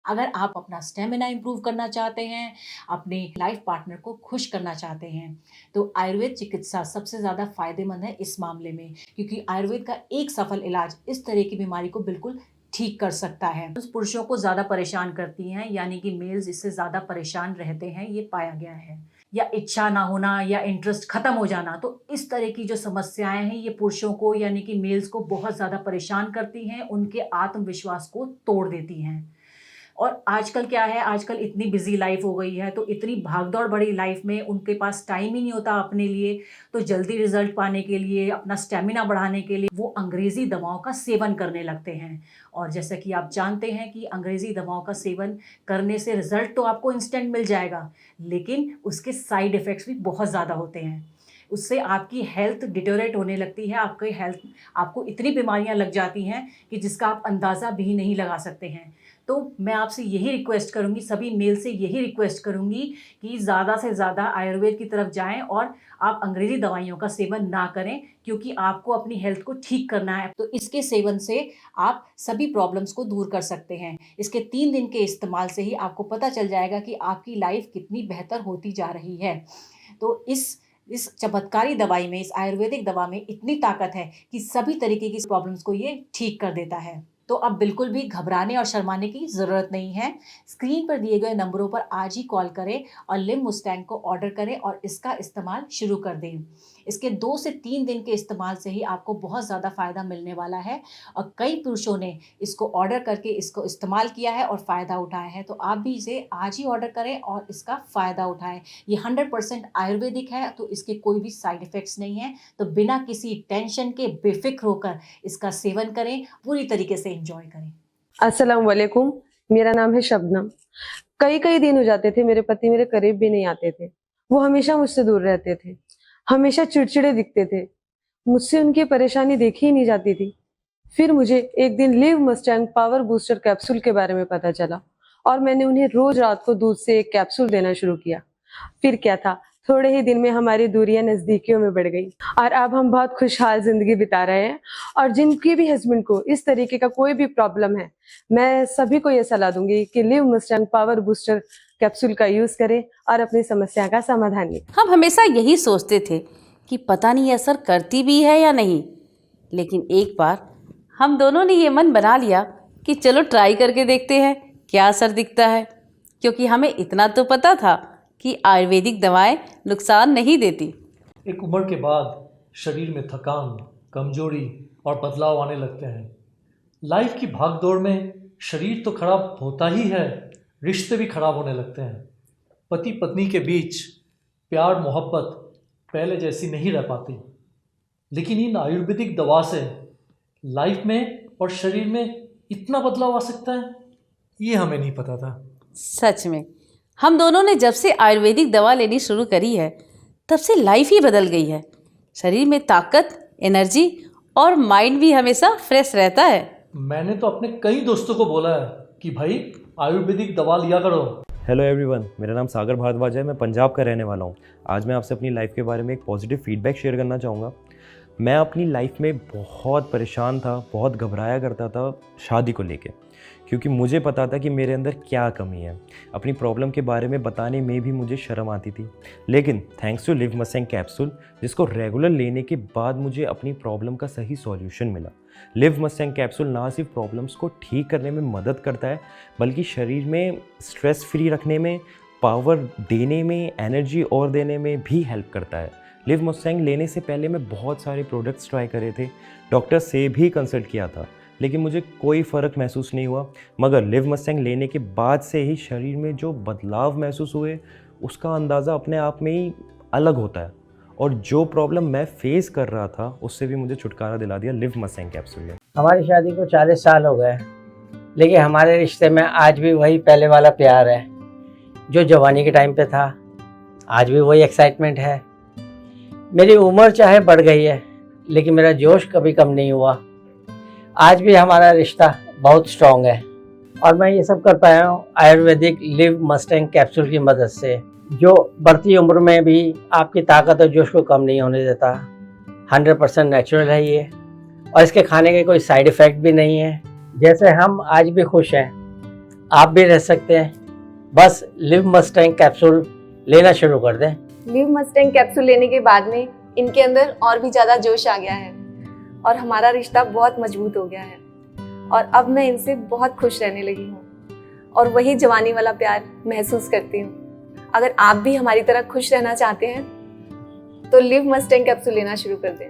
अगर आप अपना स्टेमिना इंप्रूव करना चाहते हैं, अपने लाइफ पार्टनर को खुश करना चाहते हैं, तो आयुर्वेद चिकित्सा सबसे ज़्यादा फ़ायदेमंद है इस मामले में, क्योंकि आयुर्वेद का एक सफल इलाज इस तरह की बीमारी को बिल्कुल ठीक कर सकता है। उस पुरुषों को ज़्यादा परेशान करती हैं, यानी कि मेल्स इससे ज़्यादा परेशान रहते हैं, ये पाया गया है। या इच्छा ना होना या इंटरेस्ट खत्म हो जाना, तो इस तरह की जो समस्याएं हैं ये पुरुषों को यानी कि मेल्स को बहुत ज़्यादा परेशान करती हैं, उनके आत्मविश्वास को तोड़ देती हैं। और आजकल क्या है, आजकल इतनी बिजी लाइफ हो गई है, तो इतनी भागदौड़ भरी लाइफ में उनके पास टाइम ही नहीं होता अपने लिए, तो जल्दी रिजल्ट पाने के लिए, अपना स्टेमिना बढ़ाने के लिए वो अंग्रेज़ी दवाओं का सेवन करने लगते हैं। और जैसा कि आप जानते हैं कि अंग्रेज़ी दवाओं का सेवन करने से रिजल्ट तो आपको इंस्टेंट मिल जाएगा, लेकिन उसके साइड इफ़ेक्ट्स भी बहुत ज़्यादा होते हैं। उससे आपकी हेल्थ डिटेरियोरेट होने लगती है, आपको इतनी बीमारियां लग जाती हैं कि जिसका आप अंदाज़ा भी नहीं लगा सकते हैं। तो मैं आपसे यही रिक्वेस्ट करूँगी, सभी मेल से यही रिक्वेस्ट करूँगी कि ज़्यादा से ज़्यादा आयुर्वेद की तरफ जाएँ और आप अंग्रेज़ी दवाइयों का सेवन ना करें, क्योंकि आपको अपनी हेल्थ को ठीक करना है। तो इसके सेवन से आप सभी प्रॉब्लम्स को दूर कर सकते हैं। इसके 3 दिन के इस्तेमाल से ही आपको पता चल जाएगा कि आपकी लाइफ कितनी बेहतर होती जा रही है। तो इस चमत्कारी दवाई में, इस आयुर्वेदिक दवा में इतनी ताकत है कि सभी तरीके की प्रॉब्लम्स को ये ठीक कर देता है। तो अब बिल्कुल भी घबराने और शर्माने की ज़रूरत नहीं है। स्क्रीन पर दिए गए नंबरों पर आज ही कॉल करें और लिम मुस्टैंग को ऑर्डर करें और इसका इस्तेमाल शुरू कर दें। इसके 2 से 3 दिन के इस्तेमाल से ही आपको बहुत ज़्यादा फ़ायदा मिलने वाला है, और कई पुरुषों ने इसको ऑर्डर करके इसको इस्तेमाल किया है और फ़ायदा उठाया है। तो आप भी इसे आज ही ऑर्डर करें और इसका फ़ायदा उठाएँ। ये 100% आयुर्वेदिक है, तो इसके कोई भी साइड इफ़ेक्ट्स नहीं हैं। तो बिना किसी टेंशन के बेफ़िक्र होकर इसका सेवन करें, पूरी तरीके से एंजॉय करें। अस्सलाम वालेकुम, मेरा नाम है शबनम। कई दिन हो जाते थे मेरे पति मेरे करीब भी नहीं आते थे। वो हमेशा मुझसे दूर रहते थे, हमेशा चिड़चिड़े दिखते थे, मुझसे उनकी परेशानी देखी ही नहीं जाती थी। फिर मुझे एक दिन live Mustang power booster capsule के बारे में पता चला और मैंने उन्हें रोज रात को दूध से एक कैप्सूल देना शुरू किया। फिर क्या था, थोड़े ही दिन में हमारी दूरियां नजदीकियों में बढ़ गई और अब हम बहुत खुशहाल जिंदगी बिता रहे हैं। और जिनके भी हस्बैंड को इस तरीके का कोई भी प्रॉब्लम है, मैं सभी को ये सलाह दूंगी कि live Mustang power booster capsule का यूज करें और अपनी समस्या का समाधान लें। हम हमेशा यही सोचते थे कि पता नहीं असर करती भी है या नहीं, लेकिन एक बार हम दोनों ने ये मन बना लिया कि चलो ट्राई करके देखते हैं क्या असर दिखता है, क्योंकि हमें इतना तो पता था कि आयुर्वेदिक दवाएं नुकसान नहीं देती। एक उम्र के बाद शरीर में थकान, कमजोरी और बदलाव आने लगते हैं। लाइफ की भागदौड़ में शरीर तो खराब होता ही है, रिश्ते भी खराब होने लगते हैं। पति पत्नी के बीच प्यार मोहब्बत पहले जैसी नहीं रह पाती। लेकिन इन आयुर्वेदिक दवा से लाइफ में और शरीर में इतना बदलाव आ सकता है, ये हमें नहीं पता था। सच में हम दोनों ने जब से आयुर्वेदिक दवा लेनी शुरू करी है, तब से लाइफ ही बदल गई है। शरीर में ताकत, एनर्जी और माइंड भी हमेशा फ्रेश रहता है। मैंने तो अपने कई दोस्तों को बोला है कि भाई आयुर्वेदिक दवा लिया करो। हेलो एवरीवन, मेरा नाम सागर भारद्वाज है। मैं पंजाब का रहने वाला हूँ। आज मैं आपसे अपनी लाइफ के बारे में एक पॉजिटिव फीडबैक शेयर करना चाहूँगा। मैं अपनी लाइफ में बहुत परेशान था, बहुत घबराया करता था शादी को लेके, क्योंकि मुझे पता था कि मेरे अंदर क्या कमी है। अपनी प्रॉब्लम के बारे में बताने में भी मुझे शर्म आती थी। लेकिन thanks to Liv Mustang capsule, जिसको रेगुलर लेने के बाद मुझे अपनी प्रॉब्लम का सही सॉल्यूशन मिला। लिव मस्टैंग कैप्सूल ना सिर्फ प्रॉब्लम्स को ठीक करने में मदद करता है, बल्कि शरीर में स्ट्रेस फ्री रखने में, पावर देने में, एनर्जी और देने में भी हेल्प करता है। लिव मस्टैंग लेने से पहले मैं बहुत सारे प्रोडक्ट्स ट्राई करे थे, डॉक्टर से भी कंसल्ट किया था, लेकिन मुझे कोई फ़र्क महसूस नहीं हुआ। मगर लिव मस्टैंग लेने के बाद से ही शरीर में जो बदलाव महसूस हुए, उसका अंदाज़ा अपने आप में ही अलग होता है। और जो प्रॉब्लम मैं फेस कर रहा था, उससे भी मुझे छुटकारा दिला दिया लिव मस्टैंग कैप्सूल ने। हमारी शादी को 40 साल हो गए, लेकिन हमारे रिश्ते में आज भी वही पहले वाला प्यार है जो जवानी के टाइम पे था। आज भी वही एक्साइटमेंट है। मेरी उम्र चाहे बढ़ गई है, लेकिन मेरा जोश कभी कम नहीं हुआ। आज भी हमारा रिश्ता बहुत स्ट्रॉन्ग है और मैं ये सब कर पाया हूँ आयुर्वेदिक लिव मस्टैंग कैप्सूल की मदद से, जो बढ़ती उम्र में भी आपकी ताकत और जोश को कम नहीं होने देता। 100% नेचुरल है ये, और इसके खाने के कोई साइड इफ़ेक्ट भी नहीं है। जैसे हम आज भी खुश हैं, आप भी रह सकते हैं। बस लिव मस्टैंग कैप्सूल लेना शुरू कर दें। लिव मस्टैंग कैप्सूल लेने के बाद में इनके अंदर और भी ज़्यादा जोश आ गया है और हमारा रिश्ता बहुत मजबूत हो गया है और अब मैं इनसे बहुत खुश रहने लगी हूँ और वही जवानी वाला प्यार महसूस करती हूँ। अगर आप भी हमारी तरह खुश रहना चाहते हैं तो लिव मस्टैंग कैप्सूल लेना शुरू कर दें।